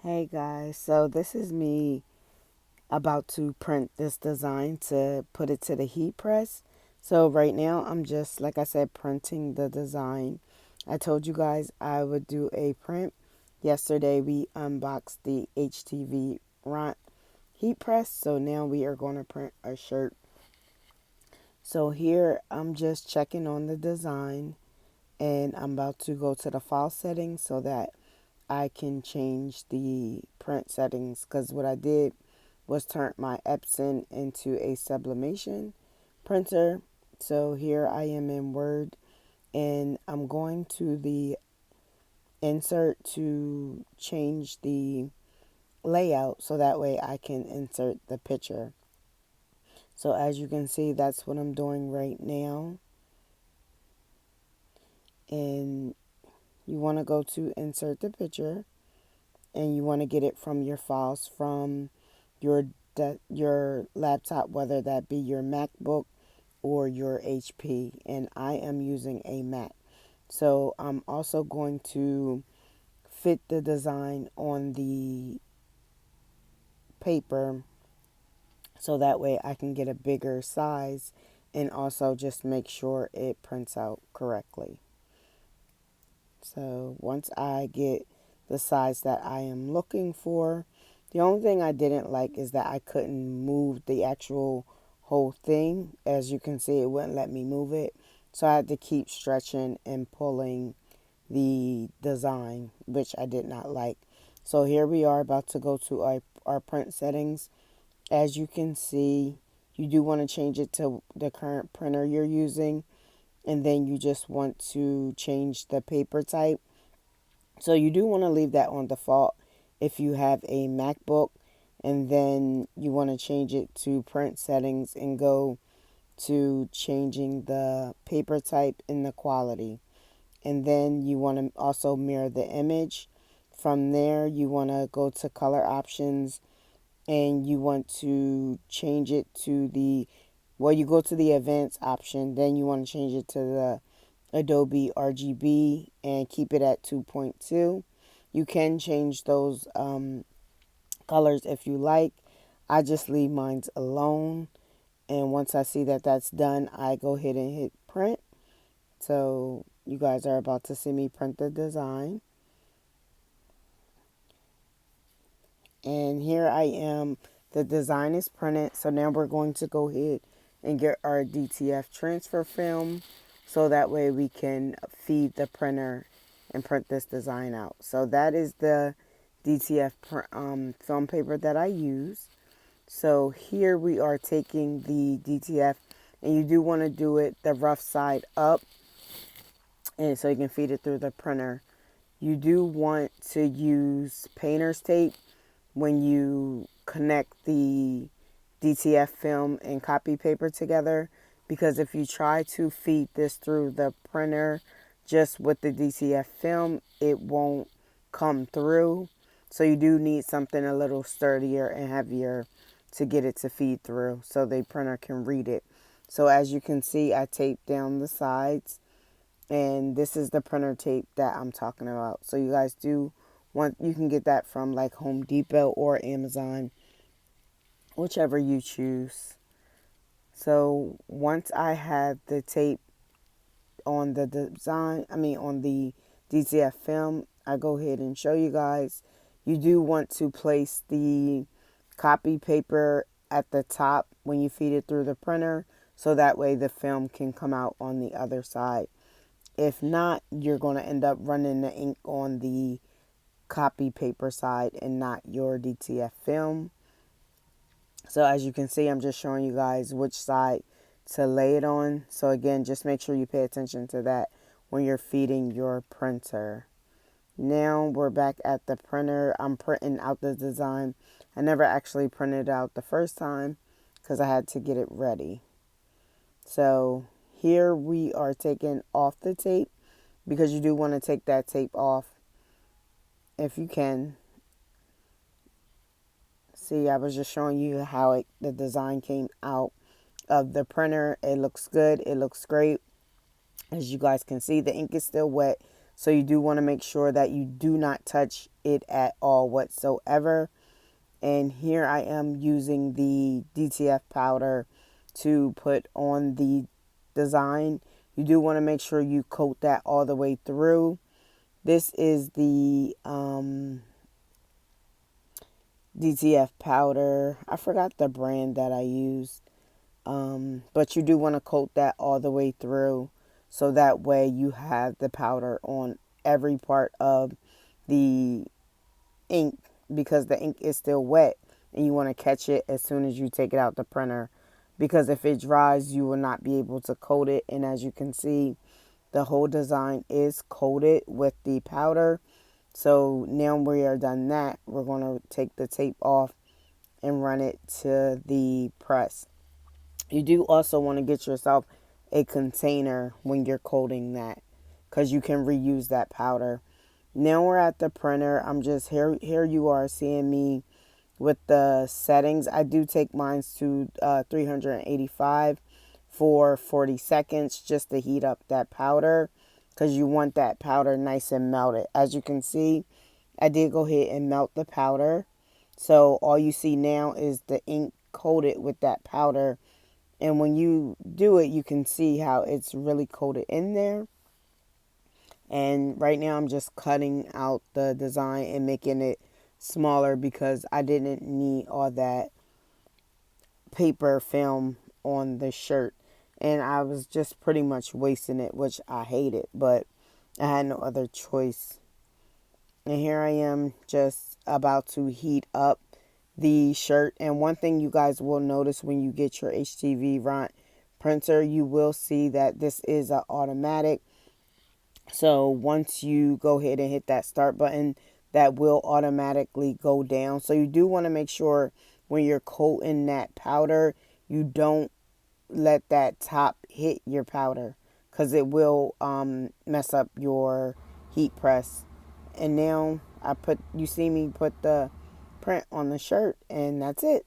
Hey guys, so this is me about to print this design to put it to the heat press. So right now I'm just, like I said, printing the design. I told you guys I would do a print. Yesterday we unboxed the HTVRONT Heat press, so now we are going to print a shirt. So here I'm just checking on the design and I'm about to go to the file settings so that I can change the print settings, because what I did was turn my Epson into a sublimation printer. So here I am in Word and I'm going to the insert to change the layout so that way I can insert the picture. So as you can see, that's what I'm doing right now. And you want to go to insert the picture and you want to get it from your files from your your laptop, whether that be your MacBook or your HP. And I am using a Mac. So I'm also going to fit the design on the paper so that way I can get a bigger size and also just make sure it prints out correctly. So once I get the size that I am looking for, the only thing I didn't like is that I couldn't move the actual whole thing. As you can see, it wouldn't let me move it. So I had to keep stretching and pulling the design, which I did not like. So here we are about to go to our print settings. As you can see, you do want to change it to the current printer you're using, and then you just want to change the paper type. So you do want to leave that on default if you have a MacBook, and then you want to change it to print settings and go to changing the paper type and the quality. And then you want to also mirror the image. From there, you want to go to color options and you want to change it to the, well, you go to the advanced option, then you want to change it to the Adobe RGB and keep it at 2.2. You can change those colors if you like. I just leave mine alone. And once I see that that's done, I go ahead and hit print. So you guys are about to see me print the design. And here I am. The design is printed. So now we're going to go ahead and get our DTF transfer film so that way we can feed the printer and print this design out. So that is the DTF film paper that I use. So here we are taking the DTF, and you do want to do it the rough side up, and so you can feed it through the printer. You do want to use painter's tape when you connect the DTF film and copy paper together, because if you try to feed this through the printer just with the DTF film, it won't come through. So you do need something a little sturdier and heavier to get it to feed through so the printer can read it. So as you can see, I taped down the sides, and this is the printer tape that I'm talking about. So you guys do want, you can get that from like Home Depot or Amazon, whichever you choose. So once I have the tape on the design, on the DTF film, I go ahead and show you guys. You do want to place the copy paper at the top when you feed it through the printer so that way the film can come out on the other side. If not, you're going to end up running the ink on the copy paper side and not your DTF film. So as you can see, I'm just showing you guys which side to lay it on. So again, just make sure you pay attention to that when you're feeding your printer. Now we're back at the printer. I'm printing out the design. I never actually printed out the first time because I had to get it ready. So here we are taking off the tape, because you do want to take that tape off if you can. See, I was just showing you how the design came out of the printer. It looks good. It looks great. As you guys can see, the ink is still wet. So you do want to make sure that you do not touch it at all whatsoever. And here I am using the DTF powder to put on the design. You do want to make sure you coat that all the way through. This is the DTF powder. I forgot the brand that I used. But you do want to coat that all the way through, so that way you have the powder on every part of the ink, because the ink is still wet and you want to catch it as soon as you take it out the printer, because if it dries you will not be able to coat it. And as you can see, the whole design is coated with the powder. So now we are done that, we're going to take the tape off and run it to the press. You do also want to get yourself a container when you're coating that, because you can reuse that powder. Now we're at the printer. I'm just here you are seeing me with the settings. I do take mine to 385 for 40 seconds just to heat up that powder, because you want that powder nice and melted. As you can see, I did go ahead and melt the powder. So all you see now is the ink coated with that powder. And when you do it, you can see how it's really coated in there. And right now I'm just cutting out the design and making it smaller, because I didn't need all that paper film on the shirt. And I was just pretty much wasting it, which I hated, but I had no other choice. And here I am just about to heat up the shirt. And one thing you guys will notice when you get your HTVRONT printer, you will see that this is an automatic. So once you go ahead and hit that start button, that will automatically go down. So you do want to make sure when you're coating that powder, you don't let that top hit your powder, because it will mess up your heat press. And now you see me put the print on the shirt, and that's it.